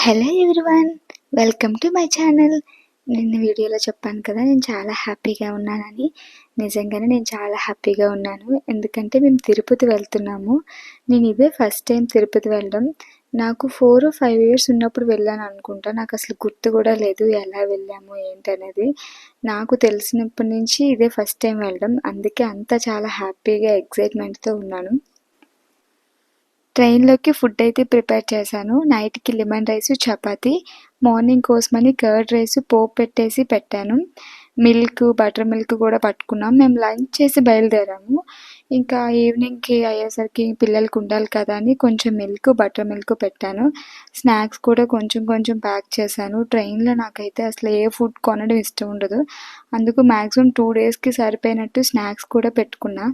Hello everyone, welcome to my channel. నిన్న వీడియోలో చెప్పాను కదా నేను చాలా హ్యాపీగా ఉన్నానని. నిజంగానే నేను చాలా హ్యాపీగా ఉన్నాను. ఎందుకంటే మేము తిరుపతి వెళ్తున్నాము. నేను ఇదే ఫస్ట్ టైం తిరుపతి వెళ్ళడం. నాకు 4 or 5 ఇయర్స్ ఉన్నప్పుడు వెళ్ళాను అనుకుంటా. నాకు అసలు గుర్తు కూడా లేదు ఎలా వెళ్ళాము ఏంటనేది. నాకు తెలిసినప్పటి నుంచి ఇదే ఫస్ట్ టైం వెళ్ళడం. అందుకే అంతా చాలా హ్యాపీగా ఎక్సైట్మెంట్తో ఉన్నాను. ట్రైన్లోకి ఫుడ్ అయితే ప్రిపేర్ చేశాను. నైట్కి లెమన్ రైస్, చపాతి, మార్నింగ్ కోసమని కర్డ్ రైస్ పోపు పెట్టాను. మిల్క్, బటర్ మిల్క్ కూడా పట్టుకున్నాం. మేము లంచ్ చేసి బయలుదేరాము. ఇంకా ఈవినింగ్కి అయ్యేసరికి పిల్లలకి ఉండాలి కదా అని కొంచెం మిల్క్, బటర్ మిల్క్ పెట్టాను. స్నాక్స్ కూడా కొంచెం కొంచెం ప్యాక్ చేశాను. ట్రైన్లో నాకైతే అసలు ఏ ఫుడ్ కొనడం ఇష్టం ఉండదు. అందుకు మ్యాక్సిమం 2 డేస్కి సరిపోయినట్టు స్నాక్స్ కూడా పెట్టుకున్నా.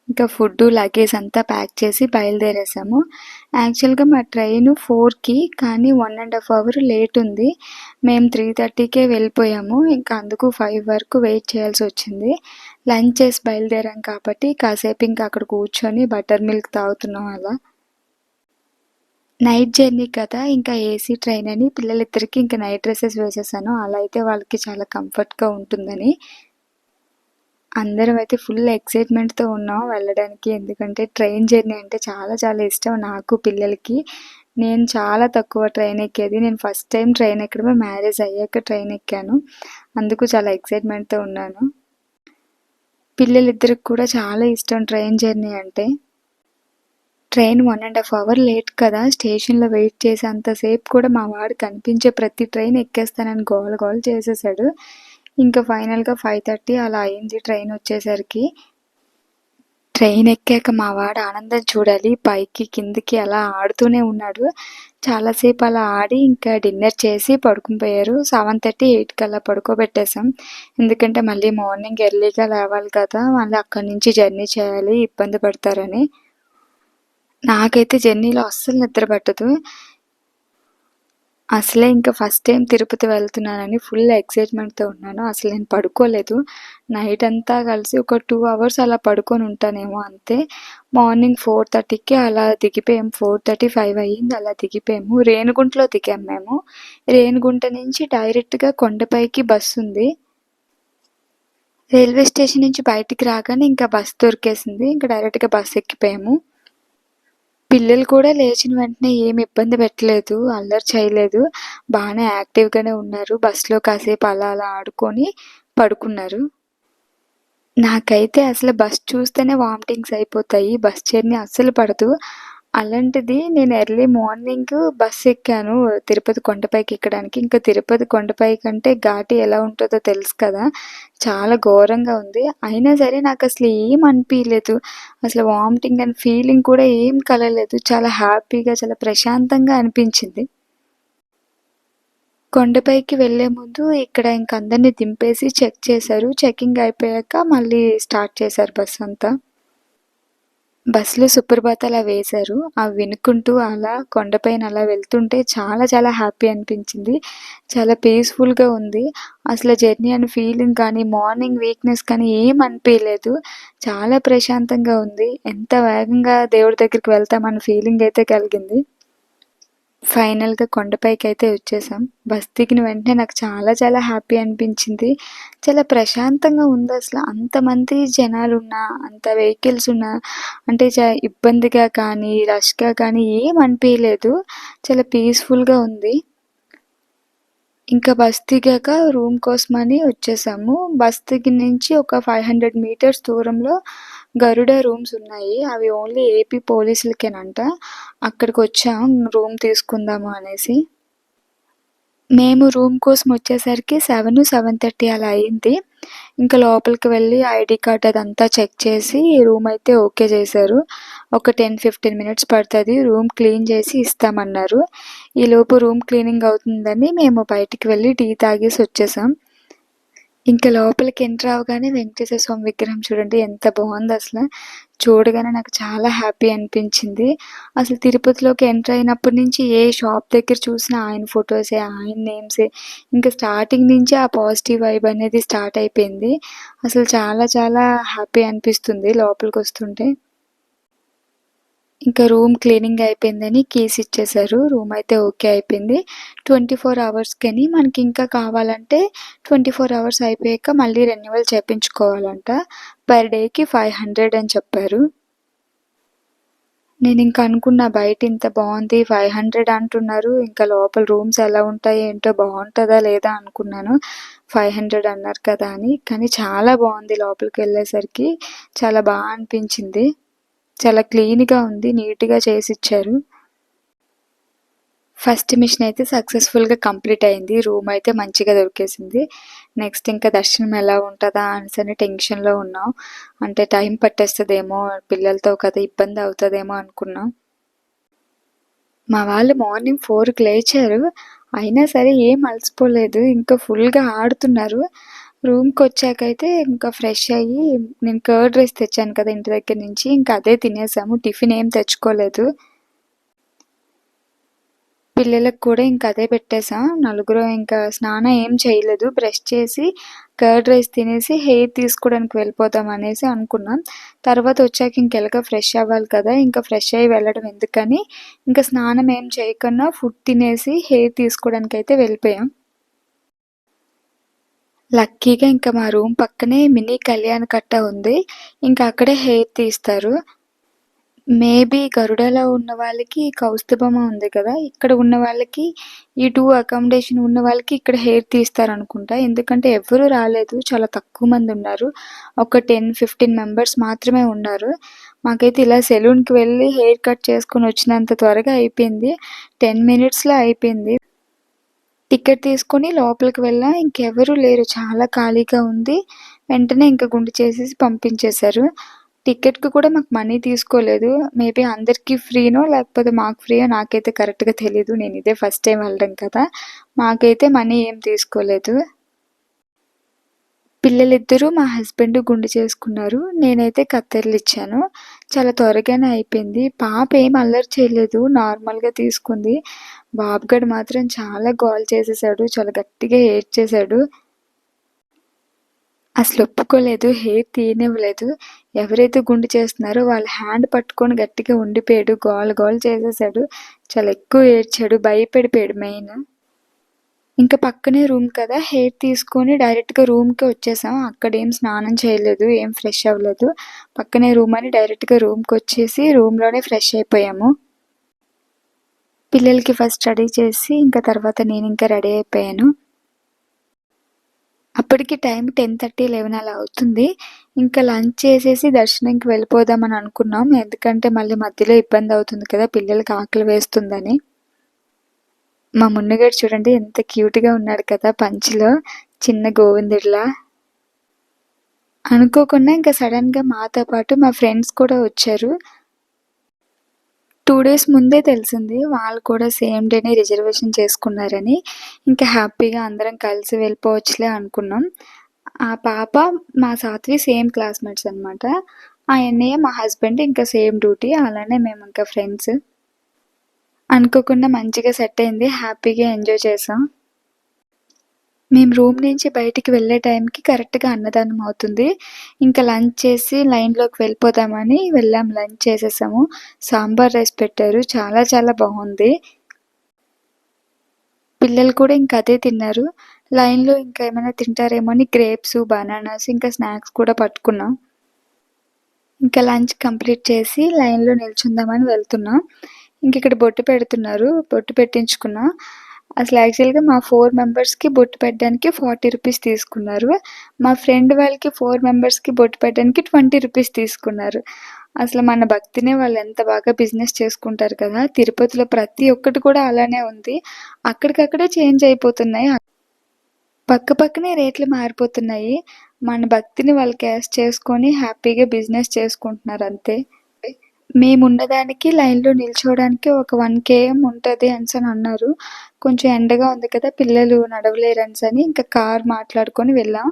ఇంకా ఫుడ్, లగేజ్ అంతా ప్యాక్ చేసి బయలుదేరేసాము. యాక్చువల్గా మా ట్రైన్ 4కి, కానీ 1.5 అవర్ లేట్ ఉంది. మేము 3:30కే వెళ్ళిపోయాము. ఇంకా అందుకు 5 వరకు వెయిట్ చేయాల్సి వచ్చింది. లంచ్ చేసి బయలుదేరాం కాబట్టి కాసేపు ఇంకా అక్కడ కూర్చొని బటర్ మిల్క్ తాగుతున్నాం అలా. నైట్ జర్నీ కదా, ఇంకా ఏసీ ట్రైన్ అని పిల్లలిద్దరికి ఇంకా నైట్ డ్రెస్సెస్ వేసేసాను. అలా అయితే వాళ్ళకి చాలా కంఫర్ట్గా ఉంటుందని. అందరం అయితే ఫుల్ ఎక్సైట్మెంట్తో ఉన్నాం వెళ్ళడానికి. ఎందుకంటే ట్రైన్ జర్నీ అంటే చాలా చాలా ఇష్టం నాకు, పిల్లలకి. నేను చాలా తక్కువ ట్రైన్ ఎక్కేది. నేను ఫస్ట్ టైం ట్రైన్ ఎక్కడమే మ్యారేజ్ అయ్యాక ట్రైన్ ఎక్కాను. అందుకు చాలా ఎక్సైట్మెంట్తో ఉన్నాను. పిల్లలిద్దరికి కూడా చాలా ఇష్టం ట్రైన్ జర్నీ అంటే. ట్రైన్ 1.5 అవర్ లేట్ కదా, స్టేషన్లో వెయిట్ చేసేంతసేపు కూడా మా వాడు కనిపించే ప్రతి ట్రైన్ ఎక్కేస్తానని గోల గోల చేసేసాడు. ఇంకా ఫైనల్గా 5:30 అలా అయింది ట్రైన్ వచ్చేసరికి. ట్రైన్ ఎక్కాక మా వాడు ఆనందం చూడాలి. పైకి కిందికి అలా ఆడుతూనే ఉన్నాడు. చాలాసేపు అలా ఆడి ఇంకా డిన్నర్ చేసి పడుకుని పోయారు. 7:30, 8కి అలా పడుకోబెట్టేసాం. ఎందుకంటే మళ్ళీ మార్నింగ్ ఎర్లీగా లేవాలి కదా, మళ్ళీ అక్కడి నుంచి జర్నీ చేయాలి, ఇబ్బంది పడతారని. నాకైతే జర్నీలో అస్సలు నిద్ర పట్టదు. అసలే ఇంకా ఫస్ట్ టైం తిరుపతి వెళ్తున్నానని ఫుల్ ఎక్సైట్మెంట్తో ఉన్నాను. అసలు నేను పడుకోలేదు. నైట్ అంతా కలిసి ఒక 2 అవర్స్ అలా పడుకొని ఉంటానేమో అంతే. మార్నింగ్ 4:30కి అలా దిగిపోయాము. 4:30, 5 అయ్యింది అలా దిగిపోయాము. రేణిగుంటలో దిగాము మేము. రేణిగుంట నుంచి డైరెక్ట్గా కొండపైకి బస్సు ఉంది. రైల్వే స్టేషన్ నుంచి బయటికి రాగానే ఇంకా బస్ దొరికేసింది. ఇంకా డైరెక్ట్గా బస్ ఎక్కిపోయాము. పిల్లలు కూడా లేచిన వెంటనే ఏమి ఇబ్బంది పెట్టలేదు, అల్లరి చేయలేదు. బాగానే యాక్టివ్గానే ఉన్నారు. బస్సులో కాసేపు అలా అలా ఆడుకొని పడుకున్నారు. నాకైతే అసలు బస్ చూస్తేనే వామిటింగ్స్ అయిపోతాయి. బస్ జర్నీ అస్సలు పడదు. అలాంటిది నేను ఎర్లీ మార్నింగ్ బస్ ఎక్కాను తిరుపతి కొండపైకి ఎక్కడానికి. ఇంకా తిరుపతి కొండపైకి అంటే ఘాటి ఎలా ఉంటుందో తెలుసు కదా, చాలా ఘోరంగా ఉంది. అయినా సరే నాకు అసలు ఏం అనిపించలేదు. అసలు వామిటింగ్ అండ్ ఫీలింగ్ కూడా ఏం కలగలేదు. చాలా హ్యాపీగా, చాలా ప్రశాంతంగా అనిపించింది. కొండపైకి వెళ్ళే ముందు ఇక్కడ ఇంక అందరిని దింపేసి చెక్ చేశారు. చెకింగ్ అయిపోయాక మళ్ళీ స్టార్ట్ చేశారు బస్ అంతా. బస్సులో సుప్రభాతాలు అలా వేశారు. అవి వినుకుంటూ అలా కొండపైన అలా వెళ్తుంటే చాలా చాలా హ్యాపీ అనిపించింది. చాలా పీస్ఫుల్గా ఉంది. అసలు జర్నీ అని ఫీలింగ్ కానీ, మార్నింగ్ వీక్నెస్ కానీ ఏం అనిపించలేదు. చాలా ప్రశాంతంగా ఉంది. ఎంత వేగంగా దేవుడి దగ్గరికి వెళ్తామన్న ఫీలింగ్ అయితే కలిగింది. ఫైనల్గా కొండపైకి అయితే వచ్చేసాం. బస్ దిగిన వెంటనే నాకు చాలా చాలా హ్యాపీ అనిపించింది. చాలా ప్రశాంతంగా ఉంది. అసలు అంతమంది జనాలున్నా, అంత వెహికల్స్ ఉన్నా అంటే ఇబ్బందిగా కానీ, రష్గా కానీ ఏం అనిపించలేదు. చాలా పీస్ఫుల్గా ఉంది. ఇంకా బస్ దిగాక రూమ్ కోసమని వచ్చేసాము. బస్ దిగిన నుంచి ఒక 500 మీటర్స్ దూరంలో గరుడ రూమ్స్ ఉన్నాయి. అవి ఓన్లీ ఏపీ పోలీసులకేనంట. అక్కడికి వచ్చాం రూమ్ తీసుకుందాము అనేసి. మేము రూమ్ కోసం వచ్చేసరికి 7, 7:30 అలా అయింది. ఇంకా లోపలికి వెళ్ళి ఐడి కార్డ్ అదంతా చెక్ చేసి రూమ్ అయితే ఓకే చేశారు. ఒక 10-15 మినిట్స్ పడుతుంది, రూమ్ క్లీన్ చేసి ఇస్తామన్నారు. ఈలోపు రూమ్ క్లీనింగ్ అవుతుందని మేము బయటికి వెళ్ళి టీ తాగేసి వచ్చేసాం. ఇంకా లోపలికి ఎంటర్ అవగానే వెంకటేశ్వర స్వామి విగ్రహం చూడండి ఎంత బాగుంది. అసలు చూడగానే నాకు చాలా హ్యాపీ అనిపించింది. అసలు తిరుపతిలోకి ఎంటర్ అయినప్పటి నుంచి ఏ షాప్ దగ్గర చూసినా ఆయన ఫొటోసే, ఆయన నేమ్సే. ఇంకా స్టార్టింగ్ నుంచి ఆ పాజిటివ్ వైబ్ అనేది స్టార్ట్ అయిపోయింది. అసలు చాలా చాలా హ్యాపీ అనిపిస్తుంది లోపలికి వస్తుంటే. ఇంకా రూమ్ క్లీనింగ్ అయిపోయిందని కీస్ ఇచ్చేశారు. రూమ్ అయితే ఓకే అయిపోయింది. 24 అవర్స్‌కని మనకి ఇంకా కావాలంటే 24 అవర్స్ అయిపోయాక మళ్ళీ రెన్యువల్ చేపించుకోవాలంట. పర్ డేకి 500 అని చెప్పారు. నేనింక అనుకున్నా బయట ఇంత బావుంది 500 అంటున్నారు. ఇంకా లోపల రూమ్స్ ఎలా ఉంటాయో ఏంటో బావుంటదా లేదా అనుకున్నాను. 500 అన్నారు కదా అని. కానీ చాలా బావుంది లోపలికెళ్ళేసరికి. చాలా అనిపించింది. చాలా క్లీన్‌గా ఉంది. నీట్‌గా చేసిచ్చారు. ఫస్ట్ మిషన్ అయితే సక్సెస్‌ఫుల్‌గా కంప్లీట్ అయింది. రూమ్ అయితే మంచిగా దొరికేసింది. నెక్స్ట్ ఇంకా దర్శనం ఎలా ఉంటదా అనేసని టెన్షన్‌లో ఉన్నాం. అంటే టైం పట్టేస్తదేమో, పిల్లలతో కదా ఇబ్బంది అవుతదేమో అనుకున్నాం. మా వాళ్ళు మార్నింగ్ 4కి లేచారు. అయినా సరే ఏం అలసిపోలేదు. ఇంకా ఫుల్‌గా ఆడుతున్నారు. రూమ్‌కొచ్చాకైతే ఇంకా ఫ్రెష్ అయ్యి నేను కర్డ్ రైస్ తెచ్చాను కదా ఇంటి దగ్గర నుంచి. ఇంకా అదే తినేసాము. టిఫిన్ ఏం తెచ్చుకోలేదు. పిల్లలకు కూడా ఇంక అదే పెట్టేసాం. నలుగురం ఇంకా స్నానం ఏం చేయలేదు. బ్రష్ చేసి కర్డ్ రైస్ తినేసి హెయిర్ తీసుకోవడానికి వెళ్ళిపోదాం అనేసి అనుకున్నాం. తర్వాత వచ్చాక ఇంకెలాగో ఫ్రెష్ అవ్వాలి కదా! ఇంకా ఫ్రెష్ అయ్యి వెళ్ళడం ఎందుకని ఇంకా స్నానం ఏం చేయకుండా ఫుడ్ తినేసి హెయిర్ తీసుకోవడానికైతే వెళ్ళిపోయాం. లక్కీగా ఇంకా మా రూమ్ పక్కనే మినీ కళ్యాణ కట్ట ఉంది. ఇంకా అక్కడే హెయిర్ తీస్తారు. మేబీ గరుడలో ఉన్న వాళ్ళకి కౌస్తుభం ఉంది కదా! ఇక్కడ ఉన్న వాళ్ళకి ఈ 2 అకామిడేషన్ ఉన్న వాళ్ళకి ఇక్కడ హెయిర్ తీస్తారనుకుంటా. ఎందుకంటే ఎవ్వరు రాలేదు. చాలా తక్కువ మందున్నారు. ఒక 10, 15 మెంబర్స్ మాత్రమే ఉన్నారు. మాకైతే ఇలా సెలూన్‌కి వెళ్ళి హెయిర్ కట్ చేసుకొని వచ్చినంత త్వరగా అయిపోయింది. 10 మినిట్స్‌లో అయిపోయింది. టికెట్ తీసుకొని లోపలికి వెళ్ళాం. ఇంకెవరూ లేరు. చాలా ఖాళీగా ఉంది. వెంటనే ఇంక గుండు చేసేసి పంపించేశారు. టికెట్‌కి కూడా మాకు మనీ తీసుకోలేదు. మేబీ అందరికీ ఫ్రీనో లేకపోతే మాకు ఫ్రీయో నాకైతే కరెక్ట్‌గా తెలీదు. నేనిదే ఫస్ట్ టైమ్ వెళ్ళడం కదా! మాకైతే మనీ ఏం తీసుకోలేదు. పిల్లలిద్దరూ మా హస్బెండ్ గుండు చేసుకున్నారు. నేనైతే కత్తెరలిచ్చాను. చాలా త్వరగానే అయిపోయింది. పాప ఏం అల్లరి చేయలేదు. నార్మల్‌గా తీసుకుంది. బాబుగాడు మాత్రం చాలా గోల చేసేసాడు. చాలా గట్టిగా ఏడ్చేశాడు. అసలు ఒప్పుకోలేదు. హెయిర్ తీయనివ్వలేదు. ఎవరైతే గుండు చేస్తున్నారో వాళ్ళ హ్యాండ్ పట్టుకొని గట్టిగా ఉండిపోయాడు. గోల గోల చేసేసాడు. చాలా ఎక్కువ ఏడ్చాడు. భయపడిపోయాడు మెయిన్. ఇంక పక్కనే రూమ్ కదా! హెయిర్ తీసుకొని డైరెక్ట్‌గా రూమ్‌కే వచ్చేసాం. అక్కడేం స్నానం చేయలేదు. ఏం ఫ్రెష్ అవ్వలేదు. పక్కనే రూమ్ అని డైరెక్ట్‌గా రూమ్‌కొచ్చేసి రూమ్‌లోనే ఫ్రెష్ అయిపోయాము. పిల్లలకి ఫస్ట్ రెడీ చేసి ఇంకా తర్వాత నేనింకా రెడీ అయిపోయాను. అప్పటికి టైం 10:30, 11 అలా అవుతుంది. ఇంకా లంచ్ చేసేసి దర్శనంకి వెళ్ళిపోదామని అనుకున్నాం. ఎందుకంటే మళ్ళీ మధ్యలో ఇబ్బందవుతుంది కదా! పిల్లలకి ఆకలి వేస్తుందని. మా మున్నుగాడు చూడండి ఎంత క్యూట్‌గా ఉన్నాడు కదా పంచెలో. చిన్న గోవిందుడిలా. అనుకోకుండా ఇంకా సడన్‌గా మాతో పాటు మా ఫ్రెండ్స్ కూడా వచ్చారు. 2 డేస్ ముందే తెలిసింది. వాళ్ళు కూడా సేమ్ డేనే రిజర్వేషన్ చేసుకున్నారని. ఇంకా హ్యాపీగా అందరం కలిసి వెళ్ళిపోవచ్చులే అనుకున్నాం. ఆ పాప, మా సాత్వి సేమ్ క్లాస్‌మేట్స్ అనమాట. ఆ అన్నయ్య మా హస్బెండ్ ఇంకా సేమ్ డ్యూటీ. అలానే మేమింకా ఫ్రెండ్స్. అనుకోకుండా మంచిగా సెట్ అయింది. హ్యాపీగా ఎంజాయ్ చేసాం. మేము రూమ్ నుంచి బయటికి వెళ్ళే టైంకి కరెక్ట్‌గా అన్నదానం అవుతుంది. ఇంకా లంచ్ చేసి లైన్‌లోకి వెళ్ళిపోదామని వెళ్ళాం. లంచ్ చేసేసాము. సాంబార్ రైస్ పెట్టారు. చాలా చాలా బావుంది. పిల్లలు కూడా ఇంక అదే తిన్నారు. లైన్‌లో ఇంకా ఏమైనా తింటారేమో అని గ్రేప్స్, బనానాస్ ఇంకా స్నాక్స్ కూడా పట్టుకున్నాం. ఇంకా లంచ్ కంప్లీట్ చేసి లైన్‌లో నిల్చుందామని వెళ్తున్నాం. ఇంకిక్కడ బొట్టు పెడుతున్నారు. బొట్టు పెట్టించుకున్నా. అసలు యాక్చువల్‌గా మా 4 మెంబర్స్‌కి బొట్టు పెట్టడానికి 40 రూపీస్ తీసుకున్నారు. మా ఫ్రెండ్ వాళ్ళకి 4 మెంబర్స్‌కి బొట్టు పెట్టడానికి 20 రూపీస్ తీసుకున్నారు. అసలు మన భక్తినే వాళ్ళెంత బాగా బిజినెస్ చేసుకుంటారు కదా! తిరుపతిలో ప్రతి ఒక్కటి కూడా అలానే ఉంది. అక్కడికక్కడే చేంజ్ అయిపోతున్నాయి. పక్క పక్కనే రేట్లు మారిపోతున్నాయి. మన భక్తిని వాళ్ళు క్యాష్ చేసుకొని హ్యాపీగా బిజినెస్ చేసుకుంటున్నారంతే. మేమున్నదానికి లైన్‌లో నిల్చోవడానికి ఒక 1 కేఎం ఉంటది అనేసనన్నారు. కొంచెం ఎండగా ఉంది కదా! పిల్లలు నడవలేరనేసని ఇంకా కార్ మాట్లాడుకొని వెళ్ళాం.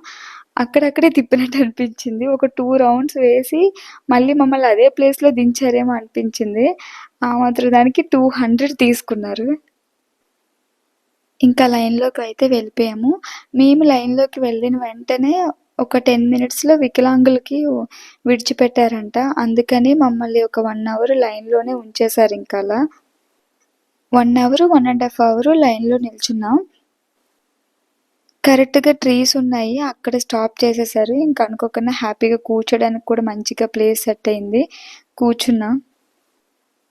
అక్కడక్కడే తిప్పినట్టు అనిపించింది. ఒక 2 రౌండ్స్ వేసి మళ్ళీ మమ్మల్ని అదే ప్లేస్‌లో దించారేమో అనిపించింది. ఆ మాత్రం దానికి 200 తీసుకున్నారు. ఇంకా లైన్‌లోకైతే వెళ్ళిపోయాము. మేము లైన్‌లోకి వెళ్ళిన వెంటనే ఒక 10 మినిట్స్‌లో వికలాంగులకి విడిచిపెట్టారంట. అందుకని మమ్మల్ని ఒక 1 అవర్ లైన్‌లోనే ఉంచేశారింకలా. 1 అవర్, 1 ½ అవర్ లైన్‌లో నిల్చున్నాం. కరెక్ట్‌గా ట్రీస్ ఉన్నాయి. అక్కడ స్టాప్ చేసేశారు. ఇంక అనుకోకుండా హ్యాపీగా కూర్చోడానికి కూడా మంచిగా ప్లేస్ సెట్ అయింది. కూర్చున్నా.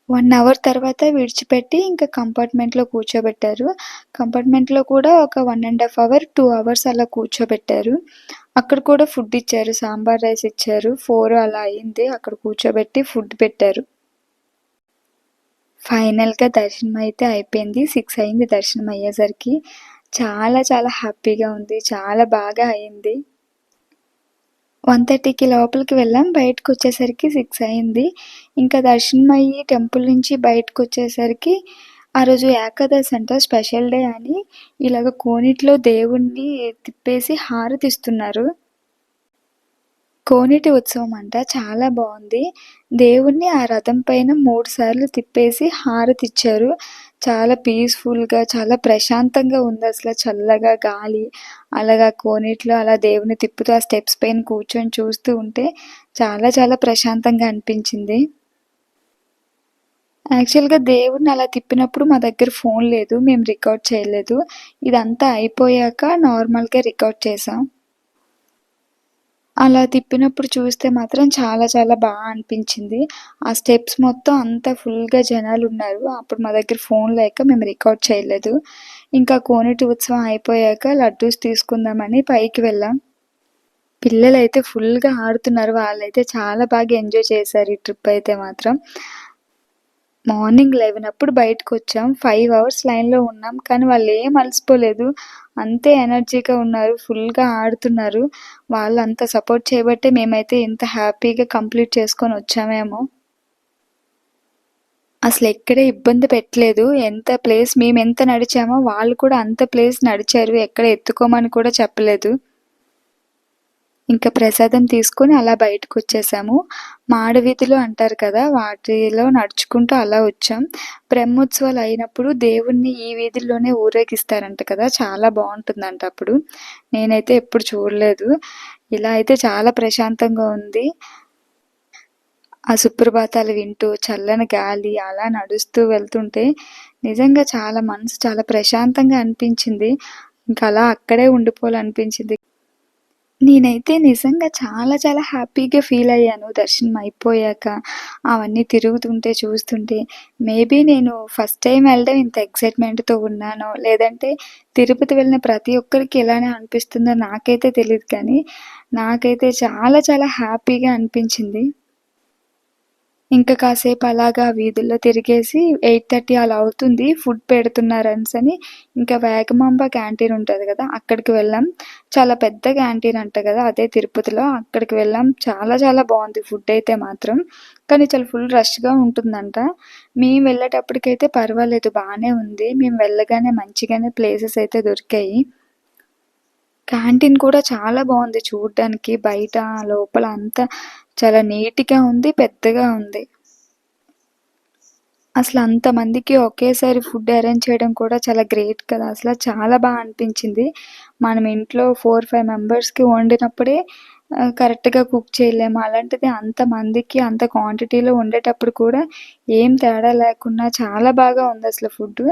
1 అవర్ తర్వాత విడిచిపెట్టి ఇంకా కంపార్ట్మెంట్‌లో కూర్చోబెట్టారు. కంపార్ట్మెంట్‌లో కూడా ఒక 1 ½ అవర్, 2 అవర్స్ అలా కూర్చోబెట్టారు. అక్కడ కూడా ఫుడ్ ఇచ్చారు. సాంబార్ రైస్ ఇచ్చారు. 4 అలా అయింది. అక్కడ కూర్చోబెట్టి ఫుడ్ పెట్టారు. ఫైనల్‌గా దర్శనం అయితే అయిపోయింది. 6 అయింది దర్శనం అయ్యేసరికి. చాలా చాలా హ్యాపీగా ఉంది. చాలా బాగా అయింది. 1:30కి లోపలికి వెళ్ళాం. బయటకొచ్చేసరికి 6 అయింది. ఇంకా దర్శనం అయ్యి టెంపుల్ నుంచి బయటకొచ్చేసరికి ఆ రోజు ఏకాదశి అంట, స్పెషల్ డే అని ఇలాగ కోనేటిలో దేవుడిని తిప్పేసి హారతిస్తున్నారు. కోనేటి ఉత్సవం అంట, చాలా బావుంది. దేవుడిని ఆ రథం పైన 3 సార్లు తిప్పేసి హారతిచ్చారు. చాలా పీస్‌ఫుల్‌గా, చాలా ప్రశాంతంగా ఉందసల. చల్లగా గాలి, అలాగా కోనేటిలో అలా దేవుడిని తిప్పుతూ ఆ స్టెప్స్ పైన కూర్చొని చూస్తూ ఉంటే చాలా చాలా ప్రశాంతంగా అనిపించింది. యాక్చువల్‌గా దేవుడిని అలా తిప్పినప్పుడు మా దగ్గర ఫోన్ లేదు. మేము రికార్డ్ చేయలేదు. ఇదంతా అయిపోయాక నార్మల్‌గా రికార్డ్ చేశాం. అలా తిప్పినప్పుడు చూస్తే మాత్రం చాలా చాలా అనిపించింది. ఆ స్టెప్స్ మొత్తం అంతా ఫుల్‌గా జనాలున్నారు. అప్పుడు మా దగ్గర ఫోన్ లేక మేము రికార్డ్ చేయలేదు. ఇంకా కోనేటి ఉత్సవం అయిపోయాక లడ్డూస్ తీసుకుందామని పైకి వెళ్ళాం. పిల్లలైతే ఫుల్‌గా ఆడుతున్నారు. వాళ్ళైతే చాలా బాగా ఎంజాయ్ చేశారు ఈ ట్రిప్ అయితే మాత్రం. మార్నింగ్ 11 అప్పుడు బయటకొచ్చాం. 5 అవర్స్ లైన్‌లో ఉన్నాం. కానీ వాళ్ళేం అలసిపోలేదు. అంతే ఎనర్జీగా ఉన్నారు. ఫుల్‌గా ఆడుతున్నారు. వాళ్ళంత సపోర్ట్ చేయబట్టే మేమైతే ఇంత హ్యాపీగా కంప్లీట్ చేసుకొనొచ్చామేమో. అసలెక్కడ ఇబ్బంది పెట్టలేదు. ఎంత ప్లేస్ మేమెంత నడిచామో వాళ్ళు కూడా అంత ప్లేస్ నడిచారు. ఎక్కడ ఎత్తుకోమని కూడా చెప్పలేదు. ఇంకా ప్రసాదం తీసుకొని అలా బయటకొచ్చేసాము. మాడవీధులు అంటారు కదా! వాటిలో నడుచుకుంటూ అలా వచ్చాం. బ్రహ్మోత్సవాలు అయినప్పుడు దేవుడిని ఈ వీధుల్లోనే ఊరేగిస్తారంట కదా! చాలా బావుంటుందంట అప్పుడు. నేనైతే ఎప్పుడు చూడలేదు. ఇలా అయితే చాలా ప్రశాంతంగా ఉంది. ఆ సుప్రభాతాలు వింటూ, చల్లని గాలి అలా నడుస్తూ వెళ్తుంటే నిజంగా చాలా మనసు చాలా ప్రశాంతంగా అనిపించింది. ఇంక అలా అక్కడే ఉండిపోవాలనిపించింది. నేనైతే నిజంగా చాలా చాలా హ్యాపీగా ఫీలయ్యాను దర్శనం అయిపోయాక. అవన్నీ తిరుగుతుంటే, చూస్తుంటే. మేబీ నేను ఫస్ట్ టైమ్ వెళ్ళడం ఇంత ఎక్సైట్‌మెంట్‌తో ఉన్నానో, లేదంటే తిరుపతి వెళ్ళిన ప్రతి ఒక్కరికి ఇలానే అనిపిస్తుందో నాకైతే తెలీదు కానీ, నాకైతే చాలా చాలా హ్యాపీగా అనిపించింది. ఇంకా కాసేపు అలాగా వీధుల్లో తిరిగేసి 8:30 అలా అవుతుంది. ఫుడ్ పెడుతున్నారనేసని ఇంకా వేగమాంబ క్యాంటీన్ ఉంటది గదా! అక్కడికి వెళ్ళాం. చాలా పెద్ద క్యాంటీన్ అంట గదా! అదే తిరుపతిలో. అక్కడికి వెళ్ళాం. చాలా చాలా బావుంది ఫుడ్ అయితే మాత్రం. కానీ చాలా ఫుల్ రష్‌గా ఉంటుందంట. మేము వెళ్ళేటప్పటికైతే పర్వాలేదు బానే ఉంది. మేము వెళ్ళగానే మంచిగానే ప్లేసెస్ అయితే దొరికాయి. క్యాంటీన్ కూడా చాలా బావుంది చూడ్డానికి. బయట, లోపల అంతా చాలా నీట్‌గా ఉంది. పెద్దగా ఉంది. అసలంతమందికి ఒకేసారి ఫుడ్ అరేంజ్ చేయడం కూడా చాలా గ్రేట్ కదా! చాలా అనిపించింది. మనం ఇంట్లో 4, 5 మెంబర్స్‌కి వండినప్పుడే కరెక్ట్‌గా కుక్ చేయలేము. అలాంటిది అంతమందికి అంత క్వాంటిటీలో వండేటప్పుడు కూడా ఏం తేడా లేకుండా చాలా బాగా ఉందసల ఫుడ్డు.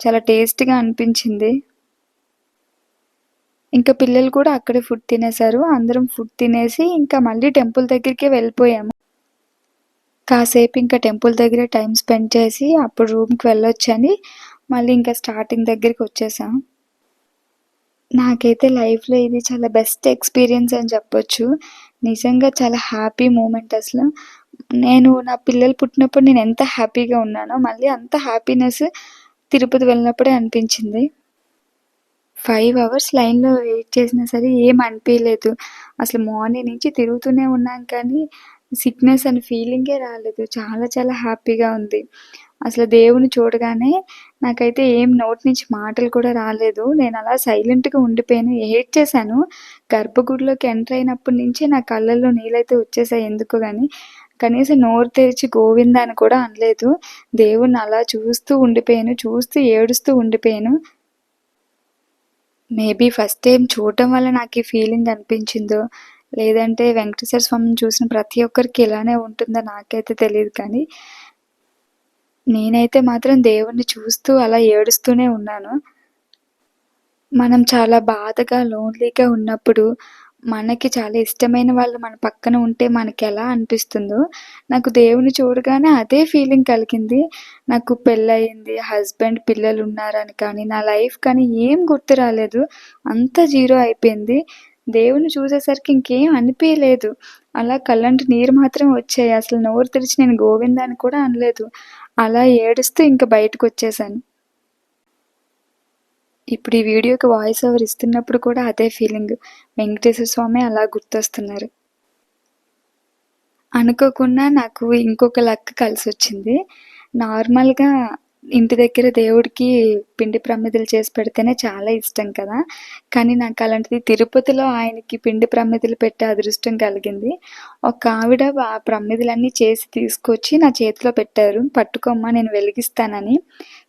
చాలా టేస్టీగా అనిపించింది. ఇంకా పిల్లలు కూడా అక్కడే ఫుడ్ తినేసారు. అందరం ఫుడ్ తినేసి ఇంకా మళ్ళీ టెంపుల్ దగ్గరికే వెళ్ళిపోయాము. కాసేపు ఇంకా టెంపుల్ దగ్గరే టైమ్ స్పెండ్ చేసి అప్పుడు రూమ్‌కి వెళ్ళొచ్చని మళ్ళీ ఇంకా స్టార్టింగ్ దగ్గరికొచ్చేసాం. నాకైతే లైఫ్‌లో ఇది చాలా బెస్ట్ ఎక్స్‌పీరియన్స్ అని చెప్పొచ్చు. నిజంగా చాలా హ్యాపీ మూమెంట్ అసల. నేను నా పిల్లలు పుట్టినప్పుడు నేనెంత హ్యాపీగా ఉన్నానో మళ్ళీ అంత హ్యాపీనెస్ తిరుపతి వెళ్ళినప్పుడే అనిపించింది. 5 అవర్స్ లైన్‌లో వెయిట్ చేసినా సరే ఏం అనిపియలేదు. అసలు మార్నింగ్ నుంచి తిరుగుతూనే ఉన్నాం కానీ, సిక్‌నెస్ అనే ఫీలింగే రాలేదు. చాలా చాలా హ్యాపీగా ఉంది. అసలు దేవుడిని చూడగానే నాకైతే ఏం నోటి నుంచి మాటలు కూడా రాలేదు. నేనలా సైలెంట్‌గా ఉండిపోయాను. ఏడ్చేశాను. గర్భగుడిలోకి ఎంటర్ అయినప్పటి నుంచి నా కళ్ళల్లో నీళ్ళైతే వచ్చేసాయి ఎందుకో గాని. కనీసం నోరు తెరిచి గోవింద అని కూడా అనలేదు. దేవుడిని అలా చూస్తూ ఉండిపోయాను. చూస్తూ ఏడుస్తూ ఉండిపోయాను. మేబీ ఫస్ట్ టైమ్ చూడటం వల్ల నాకీ ఫీలింగ్ అనిపించిందో, లేదంటే వెంకటేశ్వర స్వామిని చూసిన ప్రతి ఒక్కరికి ఇలానే ఉంటుందో నాకైతే తెలీదు కానీ, నేనైతే మాత్రం దేవుడిని చూస్తూ అలా ఏడుస్తూనే ఉన్నాను. మనం చాలా బాధగా, లోన్‌లీగా ఉన్నప్పుడు, మనకి చాలా ఇష్టమైన వాళ్ళు మన పక్కన ఉంటే మనకెలా అనిపిస్తుందో, నాకు దేవుడిని చూడగానే అదే ఫీలింగ్ కలిగింది. నాకు పెళ్లయింది, హస్బెండ్, పిల్లలున్నారని కానీ, నా లైఫ్ కానీ ఏం గుర్తు రాలేదు. అంతా జీరో అయిపోయింది. దేవుడిని చూసేసరికి ఇంకేం అనిపియలేదు. అలా కళ్ళంట నీరు మాత్రం వచ్చాయి. అసలు నోరు తెరిచి నేను గోవిందా అని కూడా అనలేదు. అలా ఏడుస్తూ ఇంక బయటకొచ్చేసాను. ఇప్పుడు ఈ వీడియోకి వాయిస్ ఓవర్ ఇస్తున్నప్పుడు కూడా అదే ఫీలింగ్. వెంకటేశ్వర స్వామి అలా గుర్తొస్తున్నారు. అనుకోకుండా నాకు ఇంకొక లక్ కలిసొచ్చింది. నార్మల్‌గా ఇంటి దగ్గర దేవుడికి పిండి ప్రమిదలు చేసి పెడితేనే చాలా ఇష్టం కదా! కానీ నాకు అలాంటిది తిరుపతిలో ఆయనకి పిండి ప్రమిదలు పెట్టే అదృష్టం కలిగింది. ఒక ఆవిడ ఆ ప్రమిదలన్నీ చేసి తీసుకొచ్చి నా చేతిలో పెట్టారు. పట్టుకోమ్మా నేను వెలిగిస్తానని.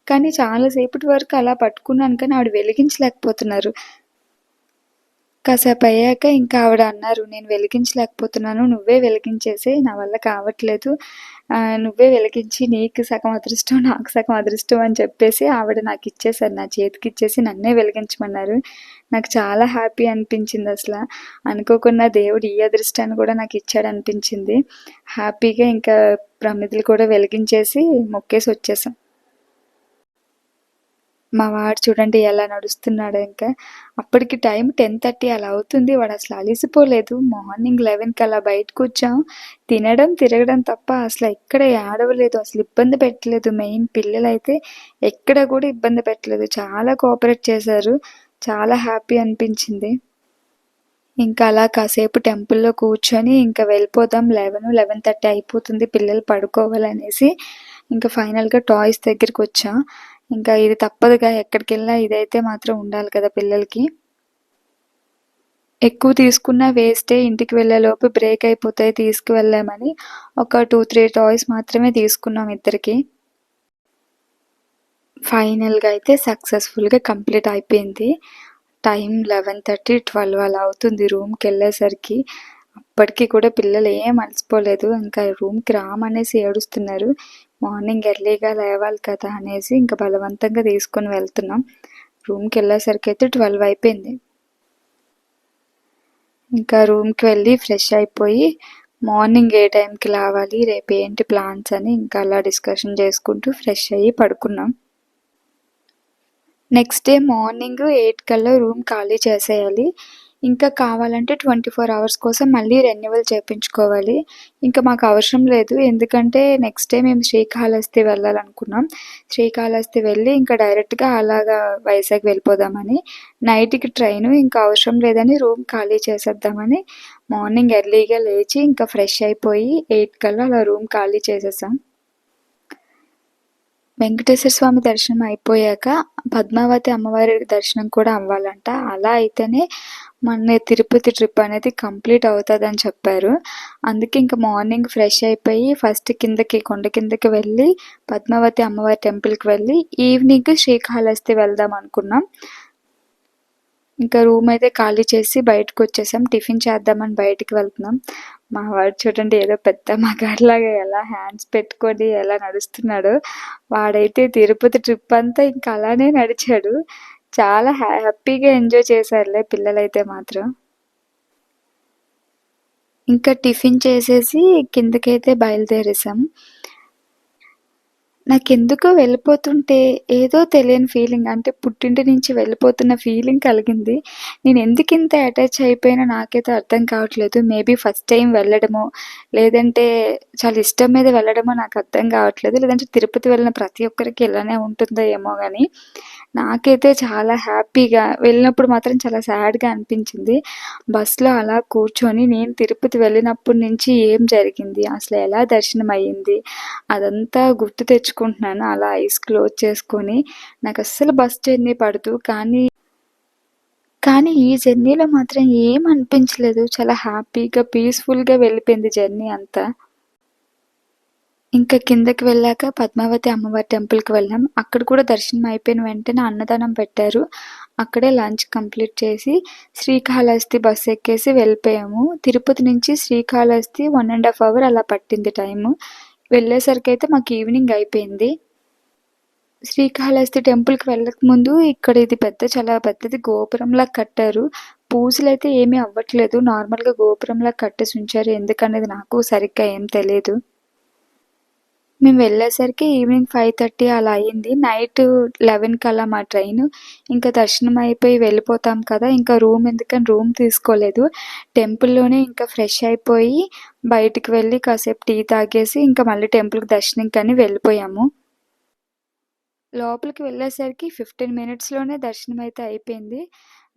కానీ చాలా సేపటి వరకు అలా పట్టుకున్నాను కానీ ఆవిడ వెలిగించలేకపోతున్నారు. కాసేపయ్యాక ఇంకా ఆవిడ అన్నారు, "నేను వెలిగించలేకపోతున్నాను. నువ్వే వెలిగించేసేయి. నా వల్ల కావట్లేదు. నువ్వే వెలిగించి నీకు సగం అదృష్టం, నాకు సగం అదృష్టం" అని చెప్పేసి ఆవిడ నాకిచ్చేశారు. నా చేతికిచ్చేసి నన్నే వెలిగించమన్నారు. నాకు చాలా హ్యాపీ అనిపించిందసల. అనుకోకుండా దేవుడు ఈ అదృష్టాన్ని కూడా నాకిచ్చాడనిపించింది. హ్యాపీగా ఇంకా ప్రమిదలు కూడా వెలిగించేసి మొక్కేసొచ్చేసాం. మా వాడు చూడండి ఎలా నడుస్తున్నాడో ఇంకా. అప్పటికి టైం 10:30 అలా అవుతుంది. వాడసలు అలిసిపోలేదు. మార్నింగ్ 11కి అలా బయటకొచ్చాం. తినడం, తిరగడం తప్ప అసలు ఎక్కడ ఏడవలేదు. అసలు ఇబ్బంది పెట్టలేదు. మెయిన్ పిల్లలైతే ఎక్కడ కూడా ఇబ్బంది పెట్టలేదు. చాలా కోఆపరేట్ చేశారు. చాలా హ్యాపీ అనిపించింది. ఇంకా అలా కాసేపు టెంపుల్‌లో కూర్చొని ఇంకా వెళ్ళిపోదాం 11, 11:30 అయిపోతుంది పిల్లలు పడుకోవాలనేసి ఇంకా ఫైనల్‌గా టాయ్స్ దగ్గరికొచ్చాం. ఇంకా ఇది తప్పదుగా ఎక్కడికెళ్ళినా ఇదైతే మాత్రం ఉండాలి కదా పిల్లలకి. ఎక్కువ తీసుకున్నా వేస్టే ఇంటికి వెళ్ళేలోపు బ్రేక్ అయిపోతాయి తీసుకువెళ్ళామని ఒక 2, 3 టాయ్స్ మాత్రమే తీసుకున్నాం ఇద్దరికి. ఫైనల్‌గా అయితే సక్సెస్‌ఫుల్‌గా కంప్లీట్ అయిపోయింది. టైం 11:30, 12 అలా అవుతుంది రూమ్‌కెళ్ళేసరికి. అప్పటికి కూడా పిల్లలు ఏం అలసిపోలేదు. ఇంకా రూమ్‌కి రామనేసి ఏడుస్తున్నారు. మార్నింగ్ ఎర్లీగా లేవాలి కదా అనేసి ఇంకా బలవంతంగా తీసుకొని వెళ్తున్నాం. రూమ్‌కెళ్ళేసరికైతే 12 అయిపోయింది. ఇంకా రూమ్‌కి వెళ్ళి ఫ్రెష్ అయిపోయి మార్నింగ్ ఏ టైంకి లేవాలి, రేపు ఏంటి ప్లాన్స్ అని ఇంకా అలా డిస్కషన్ చేసుకుంటూ ఫ్రెష్ అయ్యి పడుకున్నాం. నెక్స్ట్ డే మార్నింగ్ 8 కల్లా రూమ్ ఖాళీ చేసేయాలి. ఇంకా కావాలంటే 24 అవర్స్ కోసం మళ్ళీ రెన్యువల్ చేపించుకోవాలి. ఇంకా మాకు అవసరం లేదు. ఎందుకంటే నెక్స్ట్ డే మేము శ్రీకాళహస్తి వెళ్ళాలనుకున్నాం. శ్రీకాళహస్తి వెళ్ళి ఇంకా డైరెక్ట్‌గా అలాగా వైజాగ్ వెళ్ళిపోదామని. నైట్‌కి ట్రైను ఇంకా అవసరం లేదని రూమ్ ఖాళీ చేసేద్దామని మార్నింగ్ ఎర్లీగా లేచి ఇంకా ఫ్రెష్ అయిపోయి 8 కల్లా అలా రూమ్ ఖాళీ చేసేసాం. వెంకటేశ్వర స్వామి దర్శనం అయిపోయాక పద్మావతి అమ్మవారి దర్శనం కూడా అవ్వాలంట. అలా అయితేనే మన తిరుపతి ట్రిప్ అనేది కంప్లీట్ అవుతుందని చెప్పారు. అందుకే ఇంక మార్నింగ్ ఫ్రెష్ అయిపోయి ఫస్ట్ కిందకి కొండ కిందకి వెళ్ళి పద్మావతి అమ్మవారి టెంపుల్కి వెళ్ళి ఈవినింగ్ శ్రీకాళహస్తి వెళ్దాం అనుకున్నాం. ఇంకా రూమ్ అయితే ఖాళీ చేసి బయటకు వచ్చేసాం. టిఫిన్ చేద్దామని బయటికి వెళ్తున్నాం. మా వాడు చూడండి ఏదో పెద్ద మగాడిలాగా ఎలా హ్యాండ్స్ పెట్టుకొని ఎలా నడుస్తున్నాడో. వాడైతే తిరుపతి ట్రిప్ అంతా ఇంకా అలానే నడిచాడు. చాలా హ్యాపీగా ఎంజాయ్ చేశారులే పిల్లలైతే మాత్రం. ఇంకా టిఫిన్ చేసేసి కిందకైతే బయలుదేరేసాం. నాకెందుకో వెళ్ళిపోతుంటే ఏదో తెలియని ఫీలింగ్ అంటే పుట్టింటి నుంచి వెళ్ళిపోతున్న ఫీలింగ్ కలిగింది. నేను ఎందుకింత అటాచ్ అయిపోయానో నాకైతే అర్థం కావట్లేదు. మేబీ ఫస్ట్ టైం వెళ్ళడమో, లేదంటే చాలా ఇష్టం మీద వెళ్ళడమో నాకు అర్థం కావట్లేదు. లేదంటే తిరుపతి వెళ్ళిన ప్రతి ఒక్కరికి ఇలానే ఉంటుందో ఏమో గానీ, నాకైతే చాలా హ్యాపీగా వెళ్ళినప్పుడు మాత్రం చాలా సాడ్‌గా అనిపించింది. బస్‌లో అలా కూర్చొని నేను తిరుపతి వెళ్ళినప్పటి నుంచి ఏం జరిగింది? అసలు ఎలా దర్శనం అయ్యింది? అదంతా గుర్తు తెచ్చుకుంటున్నాను అలా ఐస్ క్లోజ్ చేసుకొని. నాకస్సలు బస్ జర్నీ పడదు. కానీ ఈ జర్నీలో మాత్రం ఏం అనిపించలేదు. చాలా హ్యాపీగా, పీస్‌ఫుల్‌గా వెళ్ళిపోయింది జర్నీ అంతా. ఇంకా కిందకి వెళ్ళాక పద్మావతి అమ్మవారి టెంపుల్‌కి వెళ్ళాం. అక్కడ కూడా దర్శనం అయిపోయిన వెంటనే అన్నదానం పెట్టారు. అక్కడే లంచ్ కంప్లీట్ చేసి శ్రీకాళహస్తి బస్ ఎక్కేసి వెళ్ళిపోయాము. తిరుపతి నుంచి శ్రీకాళహస్తి 1.5 అవర్ అలా పట్టింది టైము. వెళ్ళేసరికైతే మాకు ఈవినింగ్ అయిపోయింది. శ్రీకాళహస్తి టెంపుల్‌కి వెళ్ళకముందు ఇక్కడ ఇది చాలా పెద్దది గోపురంలా కట్టారు. పూజలైతే ఏమీ అవ్వట్లేదు. నార్మల్‌గా గోపురంలా కట్టేసి ఉంచారు. ఎందుకనేది నాకు సరిగ్గా ఏం తెలీదు. మేము వెళ్ళేసరికి ఈవినింగ్ 5:30 అలా అయింది. నైట్ 11కి అలా మా ట్రైను. ఇంకా దర్శనం అయిపోయి వెళ్ళిపోతాం కదా! ఇంకా రూమ్ ఎందుకని రూమ్ తీసుకోలేదు. టెంపుల్‌లోనే ఇంకా ఫ్రెష్ అయిపోయి బయటికి వెళ్ళి కాసేపు టీ తాగేసి ఇంకా మళ్ళీ టెంపుల్‌కి దర్శనంకని వెళ్ళిపోయాము. లోపలికి వెళ్ళేసరికి 15 మినిట్స్‌లోనే దర్శనం అయితే అయిపోయింది.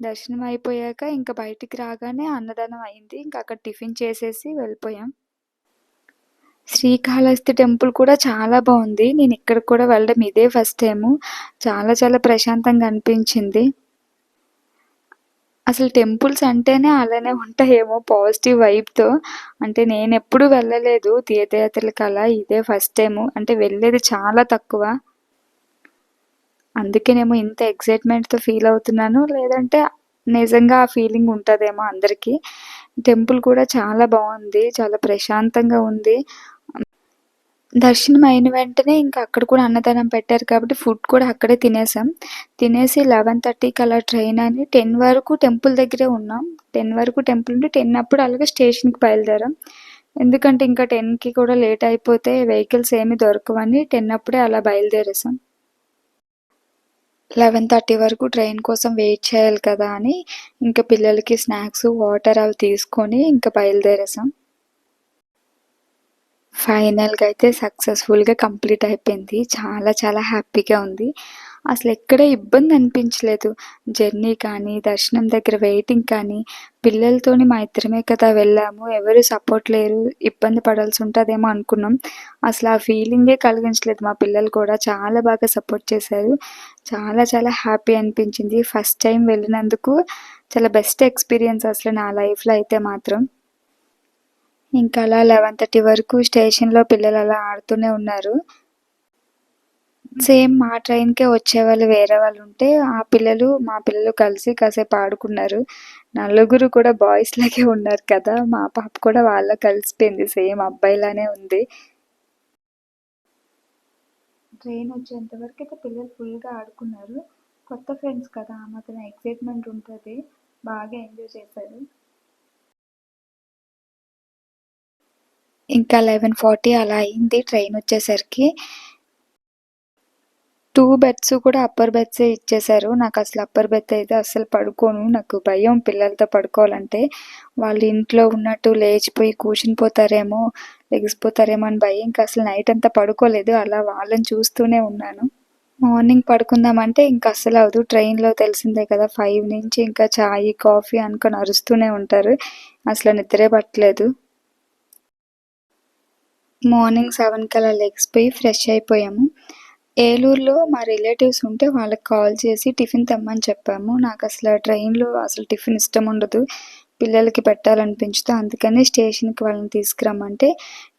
దర్శనం అయిపోయాక ఇంక బయటికి రాగానే అన్నదానం అయింది. ఇంక అక్కడ టిఫిన్ చేసేసి వెళ్ళిపోయాం. శ్రీకాళహస్తి టెంపుల్ కూడా చాలా బావుంది. నేను ఇక్కడికి కూడా వెళ్ళడం ఇదే ఫస్ట్ టైము. చాలా ప్రశాంతంగా అనిపించింది. అసలు టెంపుల్స్ అంటేనే అలానే ఉంటాయేమో పాజిటివ్ వైబ్‌తో. అంటే నేనెప్పుడూ వెళ్ళలేదు తీర్థయాత్రలకి అలా. ఇదే ఫస్ట్ టైము. అంటే వెళ్ళేది చాలా తక్కువ. అందుకేనేమో ఇంత ఎక్సైట్‌మెంట్‌తో ఫీల్ అవుతున్నాను. లేదంటే నిజంగా ఆ ఫీలింగ్ ఉంటదేమో అందరికి. టెంపుల్ కూడా చాలా బావుంది. చాలా ప్రశాంతంగా ఉంది. దర్శనం అయిన వెంటనే ఇంకా అక్కడ కూడా అన్నదానం పెట్టారు కాబట్టి ఫుడ్ కూడా అక్కడే తినేసాం. తినేసి 11:30కి అలా ట్రైన్ అని 10 వరకు టెంపుల్ దగ్గరే ఉన్నాం. 10 వరకు టెంపుల్ ఉండి 10 అప్పుడు అలాగే స్టేషన్‌కి బయలుదేరాం. ఎందుకంటే ఇంకా 10కి కూడా లేట్ అయిపోతే వెహికల్స్ ఏమి దొరకవని 10 అప్పుడే అలా బయలుదేరేసాం. 11:30 వరకు ట్రైన్ కోసం వెయిట్ చేయాలి కదా అని ఇంకా పిల్లలకి స్నాక్స్, వాటర్ అవి తీసుకొని ఇంకా బయలుదేరేసాం. ఫైనల్‌గా అయితే సక్సెస్‌ఫుల్‌గా కంప్లీట్ అయిపోయింది. చాలా హ్యాపీగా ఉంది. అసలెక్కడ ఇబ్బంది అనిపించలేదు. జర్నీ కానీ, దర్శనం దగ్గర వెయిటింగ్ కానీ, పిల్లలతోని మా ఇద్దరమే కదా వెళ్ళాము. ఎవరు సపోర్ట్ లేరు. ఇబ్బంది పడాల్సి ఉంటదేమో అనుకున్నాం. అసలు ఆ ఫీలింగే కలిగించలేదు. మా పిల్లలు కూడా చాలా బాగా సపోర్ట్ చేశారు. చాలా హ్యాపీ అనిపించింది. ఫస్ట్ టైం వెళ్ళినందుకు చాలా బెస్ట్ ఎక్స్‌పీరియన్స్ అసలు నా లైఫ్‌లో అయితే మాత్రం. ఇంకా అలా 11:30 వరకు స్టేషన్‌లో పిల్లలు అలా ఆడుతూనే ఉన్నారు. సేమ్ మా ట్రైన్‌కే వచ్చేవాళ్ళు వేరే వాళ్ళుంటే మా పిల్లలు కలిసి కాసేపు ఆడుకున్నారు. నలుగురు కూడా బాయ్స్ లాగే ఉన్నారు కదా! మా పాప కూడా వాళ్ళలో కలిసిపోయింది. సేమ్ అబ్బాయిలానే ఉంది. ట్రైన్ వచ్చేంత వరకైతే పిల్లలు ఫుల్‌గా ఆడుకున్నారు. కొత్త ఫ్రెండ్స్ కదా! ఆ మాత్రం ఎక్సైట్‌మెంట్ ఉంటది. బాగా ఎంజాయ్ చేశారు. ఇంకా 11:40 అలా అయింది ట్రైన్ వచ్చేసరికి. 2 బెడ్స్ కూడా అప్పర్ బెడ్సే ఇచ్చేశారు. నాకసలు అప్పర్ బెర్త్ అయితే అస్సలు పడుకోను. నాకు భయం పిల్లలతో పడుకోవాలంటే. వాళ్ళు ఇంట్లో ఉన్నట్టు లేచిపోయి కూర్చుని పోతారేమో, లెగిసిపోతారేమో అని భయం. ఇంక అసలు నైట్ అంతా పడుకోలేదు. అలా వాళ్ళని చూస్తూనే ఉన్నాను. మార్నింగ్ పడుకుందామంటే ఇంక అస్సలవ్వదు. ట్రైన్‌లో తెలిసిందే కదా! 5 నుంచి ఇంకా చాయ్, కాఫీ అనుకొని అరుస్తూనే ఉంటారు. అసలు నిద్రే పట్టలేదు. మార్నింగ్ 7కి అలా లెగిసిపోయి ఫ్రెష్ అయిపోయాము. ఏలూరులో మా రిలేటివ్స్ ఉంటే వాళ్ళకి కాల్ చేసి టిఫిన్ తెమ్మని చెప్పాము. నాకసల ట్రైన్‌లో అసలు టిఫిన్ ఇష్టముండదు. పిల్లలకి పెట్టాలనిపించదు. అందుకని స్టేషన్‌కి వాళ్ళని తీసుకురమ్మంటే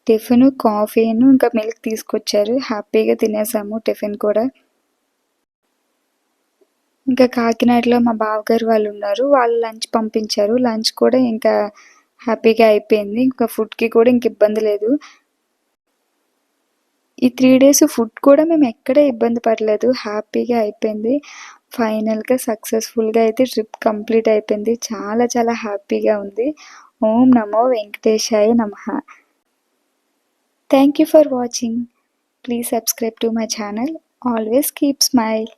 టిఫిను, కాఫీను ఇంకా మిల్క్ తీసుకొచ్చారు. హ్యాపీగా తినేసాము టిఫిన్ కూడా. ఇంకా కాకినాడలో మా బావగారు వాళ్ళున్నారు. వాళ్ళు లంచ్ పంపించారు. లంచ్ కూడా ఇంకా హ్యాపీగా అయిపోయింది. ఇంకా ఫుడ్‌కి కూడా ఇంక ఇబ్బంది లేదు. ఈ 3 డేస్ ఫుడ్ కూడా మేము ఎక్కడ ఇబ్బంది పడలేదు. హ్యాపీగా అయిపోయింది. ఫైనల్‌గా సక్సెస్‌ఫుల్‌గా అయితే ట్రిప్ కంప్లీట్ అయిపోయింది. చాలా హ్యాపీగా ఉంది. ఓం నమో వెంకటేశాయ నమః. Thank you for watching. Please subscribe to my channel. Always keep smile.